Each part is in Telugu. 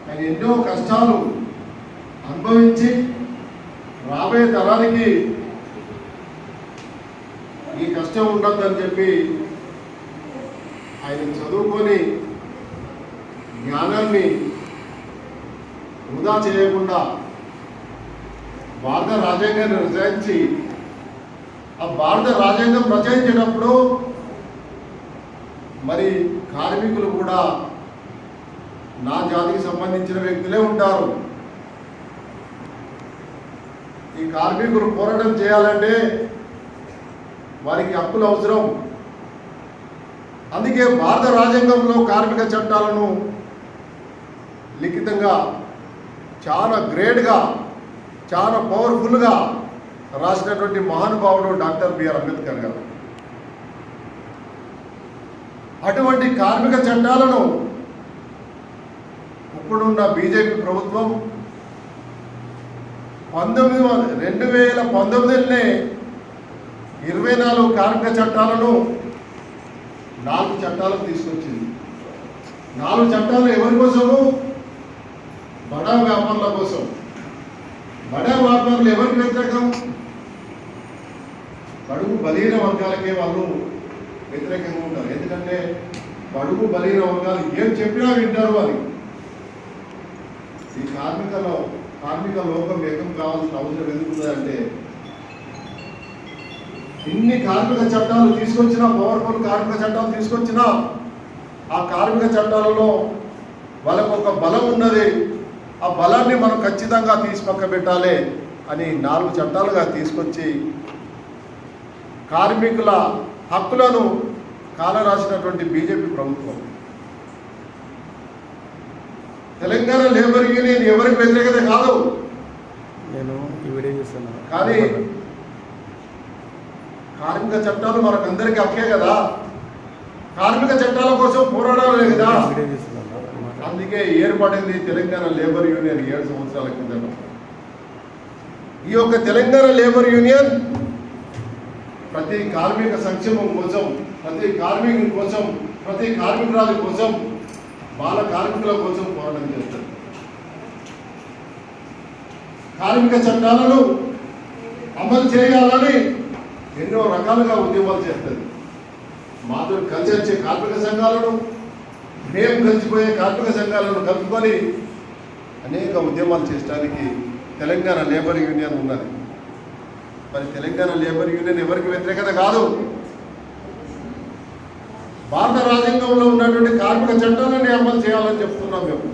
ఆయన ఎన్నో కష్టాలు అనుభవించి రాబోయే తరానికి ఈ కష్టం ఉండద్దని చెప్పి ఆయన చదువుకొని జ్ఞానాన్ని వృధా చేయకుండా భారత రాజ్యాంగాన్ని రచించి ఆ భారత రాజ్యాంగం రచించేటప్పుడు మరి కార్మికులు కూడా నా జాతికి సంబంధించిన వ్యక్తులే ఉంటారు. ఈ కార్మికులు పోరాటం చేయాలంటే వారికి హక్కులు అవసరం. అందుకే భారత రాజ్యాంగంలో కార్మిక చట్టాలను లిఖితంగా చాలా గ్రేట్గా చాలా పవర్ఫుల్గా రాసినటువంటి మహానుభావుడు డాక్టర్ బిఆర్ అంబేద్కర్ గారు. అటువంటి కార్మిక చట్టాలను ఇప్పుడున్న బీజేపీ ప్రభుత్వం 2019 24 కార్మిక చట్టాలను 4 చట్టాలకు తీసుకొచ్చింది. 4 చట్టాలు ఎవరి కోసము? బడా వ్యాపారుల కోసం. బడా వ్యాపారులు ఎవరికి వ్యతిరేకం? బడుగు బలహీన వర్గాలకే వాళ్ళు వ్యతిరేకంగా ఉంటారు. ఎందుకంటే బడుగు బలహీన వర్గాలు ఏం చెప్పినా వింటారు. అని ఈ కార్మిక లోకం ఏకం కావాల్సిన అవసరం ఎందుకుందంటే ఇన్ని కార్మిక చట్టాలు తీసుకొచ్చినా, పవర్ఫుల్ కార్మిక చట్టాలు తీసుకొచ్చినా ఆ కార్మిక చట్టాలలో వాళ్ళకు ఒక బలం ఉన్నది. ఆ బలాన్ని మనం ఖచ్చితంగా తీసి పక్క పెట్టాలి అని 4 చట్టాలుగా తీసుకొచ్చి కార్మికుల హక్కులను కాలరాసినటువంటి బీజేపీ ప్రభుత్వం. తెలంగాణ లేబర్ యూనియన్ ఎవరికి వ్యతిరేకత కాదు. నేను ఈ వీడియో చూస్తున్నా. కానీ కార్మిక చట్టాలు మనకందరికీ హక్కే కదా. కార్మిక చట్టాల కోసం పోరాడాలి కదా. అందుకే ఏర్పడింది తెలంగాణ లేబర్ యూనియన్ 7 సంవత్సరాల కిందట. ఈ యొక్క తెలంగాణ లేబర్ యూనియన్ ప్రతి కార్మిక సంక్షేమం కోసం, ప్రతి కార్మికుని కోసం, ప్రతి కార్మికురాలి కోసం, బాల కార్మికుల కోసం పోరాటం చేస్తుంది. కార్మిక చట్టాలను అమలు చేయాలని ఎన్నో రకాలుగా ఉద్యమాలు చేస్తుంది. మాతో కలిసి వచ్చే కార్మిక సంఘాలను, మేము కలిసిపోయే కార్మిక సంఘాలను కలుపుకొని అనేక ఉద్యమాలు చేయడానికి తెలంగాణ లేబర్ యూనియన్ ఉన్నది. మరి తెలంగాణ లేబర్ యూనియన్ ఎవరికి వ్యతిరేకత కాదు. భారత రాజ్యాంగంలో ఉన్నటువంటి కార్మిక చట్టాలని అమలు చేయాలని చెప్తున్నాం. మేము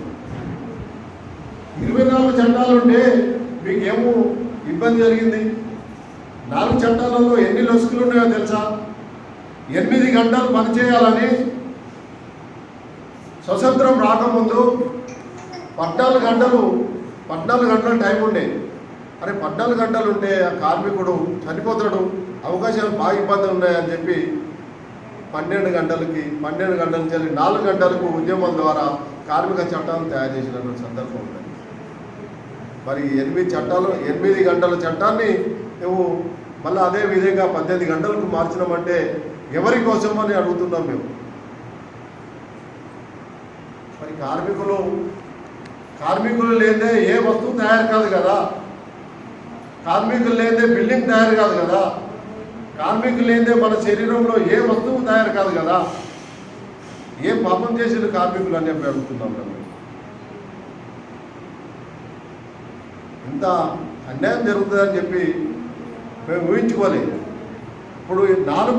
24 చట్టాలు ఉంటే మీకేమో ఇబ్బంది జరిగింది. 4 చట్టాలలో ఎన్ని లొసుకులు ఉన్నాయో తెలుసా? 8 గంటలు పనిచేయాలని స్వతంత్రం రాకముందు 14 గంటలు టైం ఉండేది. అరే 14 గంటలు ఉంటే ఆ కార్మికుడు చనిపోతాడు, అవకాశాలు బాగా ఇబ్బందులు ఉన్నాయని చెప్పి 12 గంటల నుంచి 4 గంటలకు ఉద్యమం ద్వారా కార్మిక చట్టాలను తయారు చేసినటువంటి సందర్భం ఉంది. మరి 8 గంటల చట్టాన్ని నువ్వు మళ్ళీ అదే విధంగా 18 గంటలకు మార్చినామంటే ఎవరి కోసం అని అడుగుతున్నాం మేము. మరి కార్మికులు లేదే ఏ వస్తువు తయారు కాదు కదా. కార్మికులు లేదే బిల్డింగ్ తయారు కాదు కదా. కార్మికులు లేదే మన శరీరంలో ఏ వస్తువు తయారు కాదు కదా. ఏ పాపం చేసిన కార్మికులు అని చెప్పి అడుగుతున్నాం మేము. ఇంత అన్యాయం జరుగుతుందని చెప్పి మేము ఊహించుకోలేదు. ఇప్పుడు 4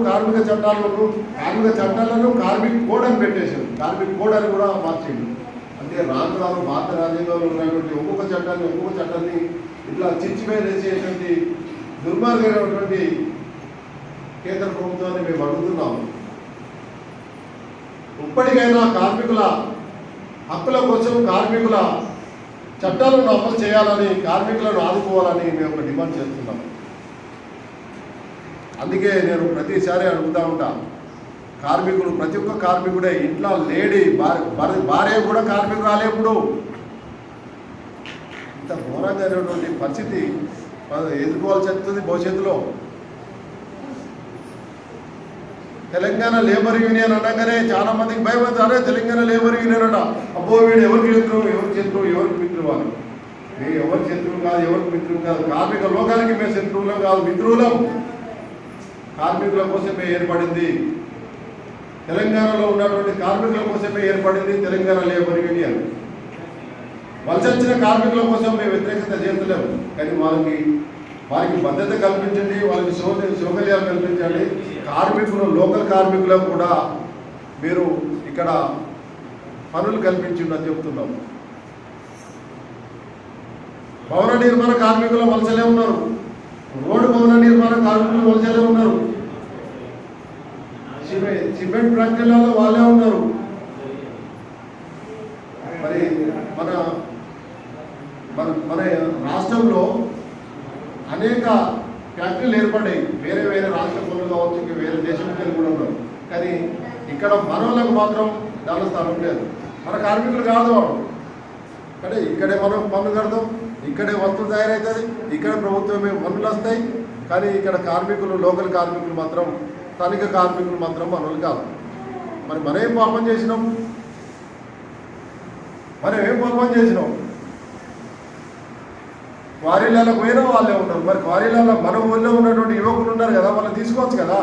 కార్మిక చట్టాలను కార్మిక కోడ్ అని పెట్టేశారు. కార్మిక కోడ్ అని కూడా మార్చింది. అంటే రాను భారత రాజ్యాంగంలో ఉన్నటువంటి ఒక్కొక్క చట్టాన్ని ఇట్లా చిచ్చివేసేటువంటి దుర్మార్గమైనటువంటి కేంద్ర ప్రభుత్వాన్ని మేము అడుగుతున్నాము. ఇప్పటికైనా కార్మికుల హక్కుల కోసం కార్మికుల చట్టాలను అమలు చేయాలని, కార్మికులను ఆదుకోవాలని మేము ఒక డిమాండ్ చేస్తున్నాం. అందుకే నేను ప్రతిసారి అడుగుతూ ఉంటాను, కార్మికుడు ప్రతి ఒక్క కార్మికుడే, ఇంట్లో లేడీ భార్య కూడా కార్మికురాలే. ఇప్పుడు ఇంత ఘోరంగా అయినటువంటి పరిస్థితి ఎదుర్కోవాల్సి వస్తుంది భవిష్యత్తులో. తెలంగాణ లేబర్ యూనియన్ అనగానే చాలా మందికి భయపడతారు. అరే తెలంగాణ లేబర్ యూనియన్ అట, అబ్బో వీడు ఎవరికి శత్రువు, ఎవరికి శత్రువు, ఎవరికి మిత్రువు అని. మేము ఎవరికి శత్రువు కాదు, ఎవరికి మిత్రువు కాదు. కార్మిక లోకానికి మేము శత్రువులం కాదు, మిత్రువులం. కార్మికుల కోసమే ఏర్పడింది, తెలంగాణలో ఉన్నటువంటి కార్మికుల కోసమే ఏర్పడింది తెలంగాణ లేబర్ యూనియన్. వలస వచ్చిన కార్మికుల కోసం మేము వ్యతిరేకత చేస్తలేము, కానీ వారికి భద్రత కల్పించండి, వాళ్ళకి సౌకర్యాలు కల్పించండి. కార్మికులు, లోకల్ కార్మికులకు కూడా మీరు ఇక్కడ పనులు కల్పించండి అని చెప్తున్నాం. భవన నిర్మాణ కార్మికులు వలసలే ఉన్నారు, రోడ్డు భవన నిర్మాణ కార్మికులు వలసలే ఉన్నారు, సిమెంట్ ఫ్యాక్టరీలలో వాళ్ళే ఉన్నారు. మరి మన మన మన రాష్ట్రంలో అనేక ఫ్యాక్టరీలు ఏర్పడ్డాయి, వేరే వేరే రాష్ట్ర పనులు కావచ్చు, ఇంకా వేరే దేశంకి కూడా ఉన్నారు. కానీ ఇక్కడ మనోళ్ళకు మాత్రం దాని స్థానం లేదు. మన కార్మికులు కాదు వాడు, కానీ ఇక్కడే మనం పన్ను కడతాం, ఇక్కడే వస్తువు తయారవుతుంది, ఇక్కడ ప్రభుత్వమే పన్నులు వస్తాయి. కానీ ఇక్కడ కార్మికులు, లోకల్ కార్మికులు మాత్రం, స్థానిక కార్మికులు మాత్రం మనోళ్ళు కాదు. మరి మనం ఏం పాపం చేసినాం? క్వారీలలో పోయినా వాళ్ళే ఉన్నారు. మరి క్వారీలలో మన ఊళ్ళో ఉన్నటువంటి యువకులు ఉన్నారు కదా, వాళ్ళని తీసుకోవచ్చు కదా,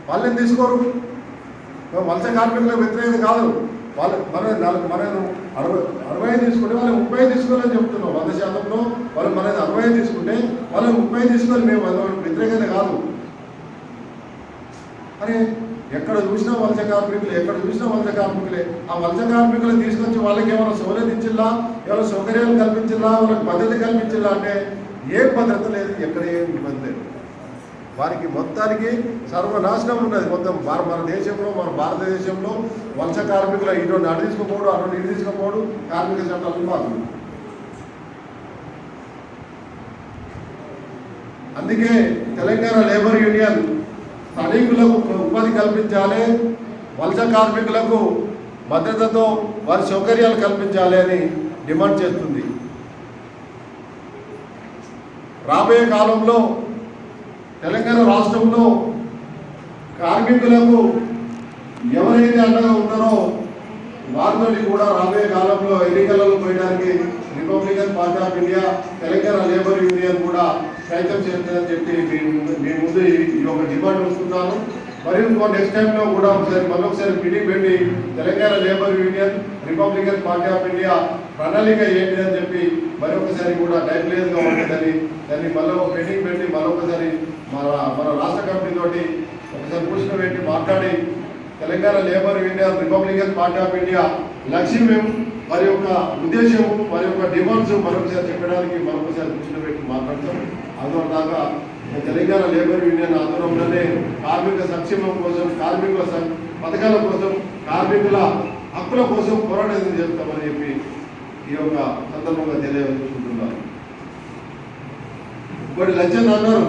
వాళ్ళని తీసుకోరు. వలస కార్మికులకు వ్యతిరేకత కాదు. మనం 60 తీసుకుంటే వాళ్ళు 30 తీసుకోవాలని చెప్తున్నాం. 100%లో వాళ్ళు మనది 60 తీసుకుంటే వాళ్ళు 30 తీసుకోవాలి. మేము వ్యతిరేకత కాదు. అరే ఎక్కడ చూసినా వలస కార్మికులే, ఎక్కడ చూసినా వలస కార్మికులే. ఆ వలస కార్మికులను తీసుకొచ్చి వాళ్ళకి ఏమైనా సౌలభ్యం ఇచ్చిల్లా, ఏమైనా సౌకర్యాలు కల్పించిల్లా, వాళ్ళకి భద్రత కల్పించిల్లా అంటే ఏం భద్రత లేదు, ఎక్కడ ఏం ఇబ్బంది లేదు. వారికి మొత్తానికి సర్వనాశనం ఉన్నది. మొత్తం మన దేశంలో, మన భారతదేశంలో వలస కార్మికులు ఇటు అటు తీసుకోపోవడం, అటు ఇటు తీసుకోపోవడం, కార్మిక చట్టాలు మాత్రం. అందుకే తెలంగాణ లేబర్ యూనియన్ స్థానికులకు ఉపాధి కల్పించాలి, వలస కార్మికులకు భద్రతతో వారి సౌకర్యాలు కల్పించాలి అని డిమాండ్ చేస్తుంది. రాబోయే కాలంలో తెలంగాణ రాష్ట్రంలో కార్మికులకు ఎవరైతే అండగా ఉన్నారో వారిని కూడా రాబోయే కాలంలో ఎన్నికలలో పోయడానికి Republican party of India, Telangana labour union కూడా ప్రయత్నం చేస్తుందని చెప్పి మీ ముందు ఈ ఒక డిమాండ్ వస్తున్నాను. మరియు నెక్స్ట్ టైంలో కూడా మళ్ళొకసారి మీటింగ్ పెట్టి Telangana labour union, Republican party of India ప్రణాళిక ఏంటి అని చెప్పి మరొకసారి కూడా టైప్లెస్గా ఉంటుందని దాన్ని మళ్ళీ మీటింగ్ పెట్టి మరొకసారి మన రాష్ట్ర కమిటీ తోటి ఒకసారి కూర్చుని పెట్టి మాట్లాడి Telangana labour union, Republican party of India లక్ష్యం, వారి యొక్క ఉద్దేశం, వారి యొక్క డిమాండ్స్ మరొకసారి చెప్పడానికి మరొకసారి కూర్చుని పెట్టి మాట్లాడతాం. అందువల్ల తెలంగాణ లేబర్ యూనియన్ ఆధ్వర్యంలోనే కార్మిక సంక్షేమం కోసం, కార్మికుల పథకాల కోసం, కార్మికుల హక్కుల కోసం పోరాటం చేస్తామని చెప్పి ఈ యొక్క సందర్భంగా తెలియజేసుకుంటున్నారు. ఇంకోటి లచ్చన్ అన్నారు,